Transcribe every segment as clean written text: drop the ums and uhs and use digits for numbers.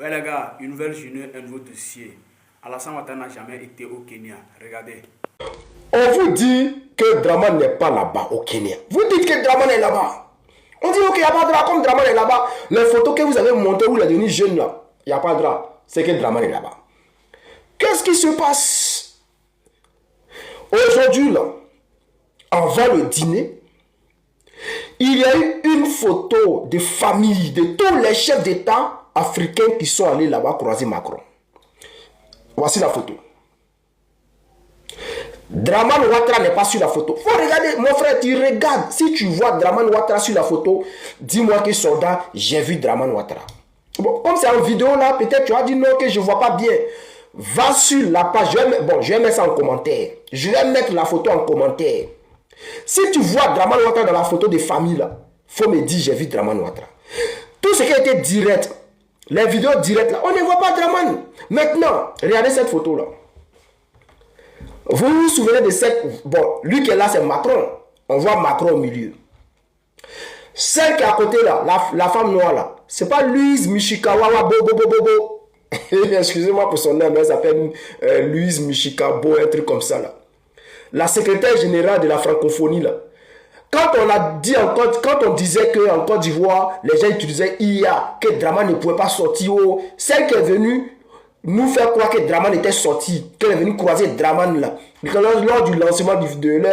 Ouais les gars, une nouvelle journée, un nouveau dossier. Alassane Ouattara n'a jamais été au Kenya. Regardez. On vous dit que Draman n'est pas là-bas au Kenya. Vous dites que Draman est là-bas. On dit ok, il n'y a pas de drap, comme Draman est là-bas. Les photos que vous avez montées où il est devenu jeune là, il n'y a pas de drap. C'est que Draman est là-bas. Qu'est-ce qui se passe? Aujourd'hui là, avant le dîner, il y a eu une photo de famille de tous les chefs d'État africains qui sont allés là-bas croiser Macron. Voici la photo. Draman Ouattara n'est pas sur la photo. Faut regarder, mon frère, tu regardes. Si tu vois Draman Ouattara sur la photo, dis-moi que soldat, j'ai vu Draman Ouattara. Bon, comme c'est en vidéo là, peut-être tu as dit non, que je ne vois pas bien. Va sur la page. Je vais mettre ça en commentaire. Je vais mettre la photo en commentaire. Si tu vois Draman Ouattara dans la photo de famille là, faut me dire j'ai vu Draman Ouattara. Tout ce qui a été direct, les vidéos directes là, on ne voit pas Draman. Maintenant, regardez cette photo là. Vous vous souvenez de cette... Bon, lui qui est là, c'est Macron. On voit Macron au milieu. Celle qui est à côté là, la femme noire là, c'est pas Louise Michikawawa Bobo. Excusez-moi pour son nom, elle s'appelle Louise Michikabo, un truc comme ça là. La secrétaire générale de la francophonie là. Quand on disait qu'en Côte d'Ivoire, les gens utilisaient IA, que Draman ne pouvait pas sortir, celle qui est venue nous faire croire que Draman était sorti, qu'elle est venue croiser Draman là. Lors du lancement de leur,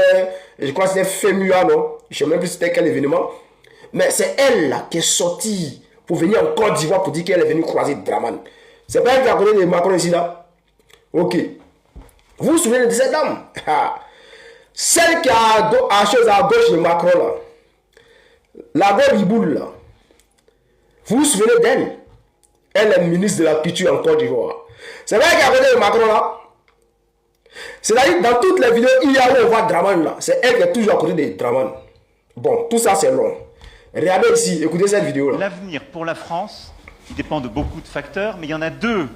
je crois que c'était FEMUA, non? Je ne sais même plus c'était quel événement. Mais c'est elle là qui est sortie pour venir en Côte d'Ivoire pour dire qu'elle est venue croiser Draman. C'est pas elle qui a connu de Macron ici là? Ok. Vous vous souvenez de cette dame? Celle qui a à gauche de Macron là. La go Riboul là. Vous vous souvenez d'elle? Elle est ministre de la Culture en Côte d'Ivoire. C'est vrai qu'il y a côté de Macron là. C'est-à-dire dans toutes les vidéos, il y a où on voit Draman là. C'est elle qui est toujours à côté de Draman. Bon, tout ça c'est long. Regardez ici, écoutez cette vidéo là. L'avenir pour la France, il dépend de beaucoup de facteurs, mais il y en a deux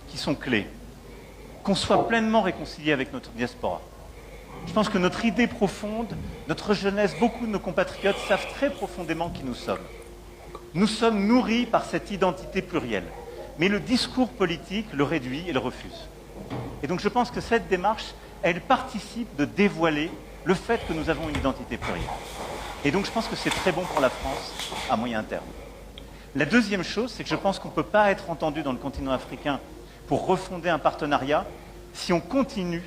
qui sont clés. Qu'on soit pleinement réconcilié avec notre diaspora. Je pense que notre idée profonde, notre jeunesse, beaucoup de nos compatriotes savent très profondément qui nous sommes. Nous sommes nourris par cette identité plurielle. Mais le discours politique le réduit et le refuse. Et donc je pense que cette démarche, elle participe de dévoiler le fait que nous avons une identité plurielle. Et donc je pense que c'est très bon pour la France à moyen terme. La deuxième chose, c'est que je pense qu'on ne peut pas être entendu dans le continent africain pour refonder un partenariat si on continuait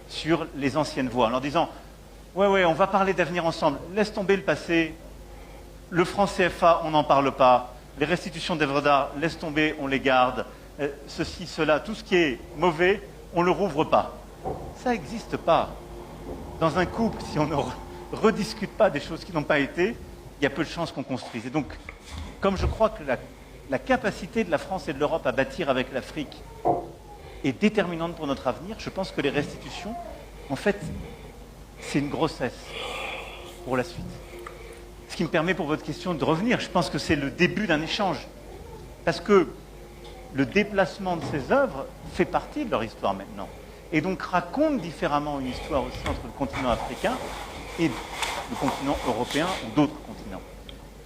sur les anciennes voies, en leur disant « Ouais, on va parler d'avenir ensemble, laisse tomber le passé, le franc CFA, on n'en parle pas, les restitutions d'œuvres d'art, laisse tomber, on les garde, ceci, cela, tout ce qui est mauvais, on ne le rouvre pas. » Ça n'existe pas. Dans un couple, si on ne rediscute pas des choses qui n'ont pas été, il y a peu de chances qu'on construise. Et donc, comme je crois que la capacité de la France et de l'Europe à bâtir avec l'Afrique est déterminante pour notre avenir, je pense que les restitutions, en fait, c'est une grossesse pour la suite. Ce qui me permet pour votre question de revenir, je pense que c'est le début d'un échange. Parce que le déplacement de ces œuvres fait partie de leur histoire maintenant. Et donc raconte différemment une histoire aussi entre le continent africain et le continent européen ou d'autres continents.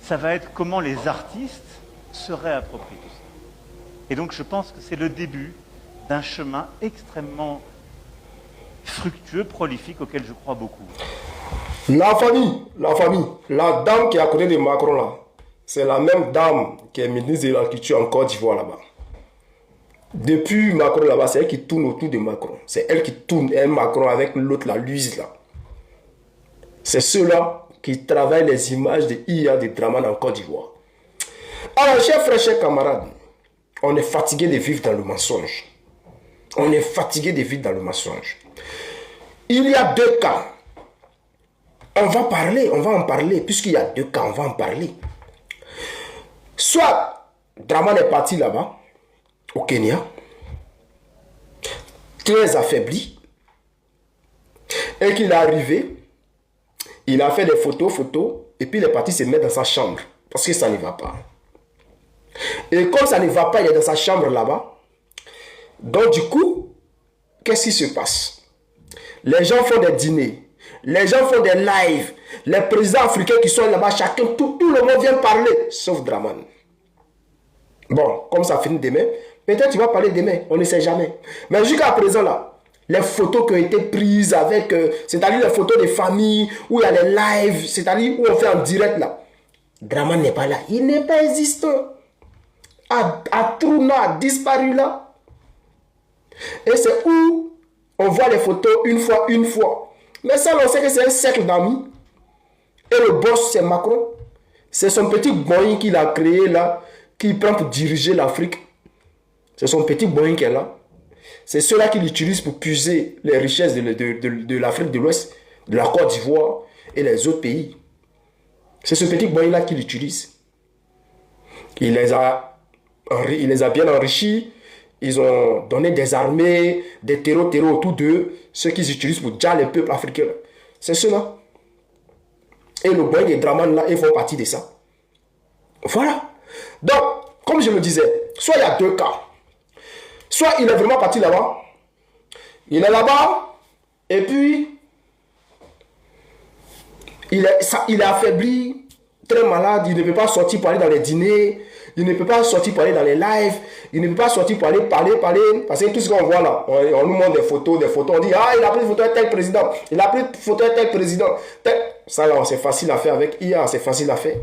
Ça va être comment les artistes se réapproprient tout ça. Et donc je pense que c'est le début d'un chemin extrêmement fructueux, prolifique, auquel je crois beaucoup. La famille, la dame qui est à côté de Macron là, c'est la même dame qui est ministre de la Culture en Côte d'Ivoire là-bas. Depuis Macron là-bas, c'est elle qui tourne autour de Macron. C'est elle qui tourne, elle Macron avec l'autre, la Louise là. C'est ceux-là qui travaillent les images de IA de Draman en Côte d'Ivoire. Alors, chers frères, chers camarades, on est fatigué de vivre dans le mensonge. On est fatigué de vivre dans le mensonge. Il y a deux cas. On va en parler, puisqu'il y a deux cas, on va en parler. Soit Draman est parti là-bas, au Kenya, très affaibli, et qu'il est arrivé, il a fait des photos, et puis il est parti se mettre dans sa chambre, parce que ça ne va pas. Et comme ça ne va pas, il est dans sa chambre là-bas, donc du coup, qu'est-ce qui se passe? Les gens font des dîners, les gens font des lives, les présidents africains qui sont là-bas, chacun, tout le monde vient parler, sauf Draman. Bon, comme ça finit demain, peut-être tu vas parler demain, on ne sait jamais. Mais jusqu'à présent là, les photos qui ont été prises avec, c'est-à-dire les photos des familles, où il y a les lives, c'est-à-dire où on fait en direct là. Draman n'est pas là, il n'est pas existant. Trouna a disparu là. Et c'est où on voit les photos une fois. Mais ça, on sait que c'est un cercle d'amis. Et le boss, c'est Macron. C'est son petit Boeing qu'il a créé là, qui prend pour diriger l'Afrique. C'est son petit Boeing qui est là. C'est ceux-là qu'il utilise pour puiser les richesses de l'Afrique de l'Ouest, de la Côte d'Ivoire et les autres pays. C'est ce petit Boeing-là qu'il utilise. Il les a bien enrichis. Ils ont donné des armées, des terreaux autour d'eux, ceux qu'ils utilisent pour dire les peuples africains. C'est cela. Et le Boeing et Draman là, ils font partie de ça. Voilà. Donc, comme je le disais, soit il y a deux cas. Soit il est vraiment parti là-bas. Il est là-bas. Et puis, il est affaibli, très malade. Il ne peut pas sortir pour aller dans les dîners. Il ne peut pas sortir pour aller dans les lives. Il ne peut pas sortir pour aller parler. Parce que tout ce qu'on voit là, on nous montre des photos. On dit, ah, il a pris une photo de tel président. Il a pris une photo de tel président. Ça là, c'est facile à faire avec IA. C'est facile à faire.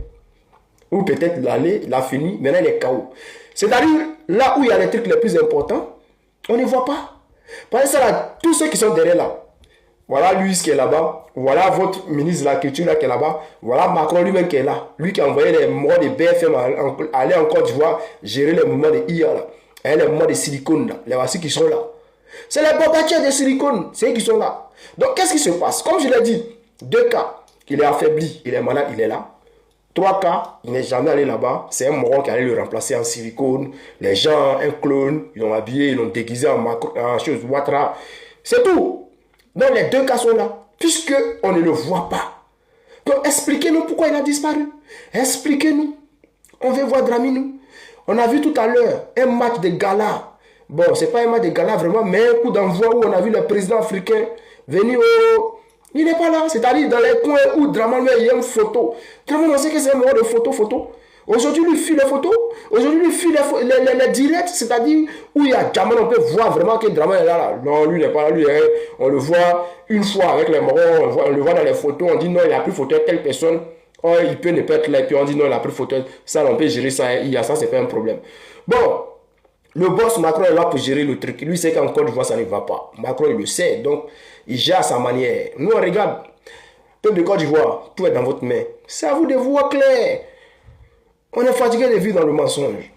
Ou peut-être l'aller, il a fini. Maintenant, il est KO. C'est-à-dire, là où il y a les trucs les plus importants, on ne voit pas. Parce que ça là, tous ceux qui sont derrière là, voilà lui qui est là-bas, voilà votre ministre de la Culture là qui est là-bas, voilà Macron lui-même qui est là, lui qui a envoyé les mouvements de BFM aller en Côte d'Ivoire, gérer les mouvements de IA là, et les mouvements de silicone là, les voici qui sont là. C'est les bombatiers de silicone, c'est eux qui sont là. Donc qu'est-ce qui se passe? Comme je l'ai dit, deux cas, il est affaibli, il est malade, il est là. 3 cas, il n'est jamais allé là-bas. C'est un moron qui allait le remplacer en silicone. Les gens, un clone, ils l'ont habillé, ils l'ont déguisé en chose Ouattara. C'est tout. Donc les 2 cas sont là, puisqu'on ne le voit pas. Donc expliquez-nous pourquoi il a disparu. Expliquez-nous. On veut voir Dramini. On a vu tout à l'heure un match de gala. Bon, c'est pas un match de gala vraiment, mais un coup d'envoi où on a vu le président africain venir au... Il n'est pas là, c'est-à-dire dans les coins où Draman il y a une photo. Draman, on sait que c'est un moment de photo. Aujourd'hui, lui file les photos. Aujourd'hui, lui file les directs, c'est-à-dire où il y a Draman, on peut voir vraiment que Draman est là. Non, lui, il n'est pas là. Lui, on le voit une fois avec les morons, on le voit dans les photos. On dit non, il a pris photo de telle personne. Oh, il peut ne pas être là. Et puis on dit non, il a pris photo. Ça, on peut gérer ça. Il y a ça, c'est pas un problème. Bon. Le boss Macron est là pour gérer le truc. Lui sait qu'en Côte d'Ivoire, ça ne va pas. Macron, il le sait. Donc, il gère à sa manière. Nous, on regarde. Peuple de Côte d'Ivoire, tout est dans votre main. C'est à vous de voir clair. On est fatigué de vivre dans le mensonge.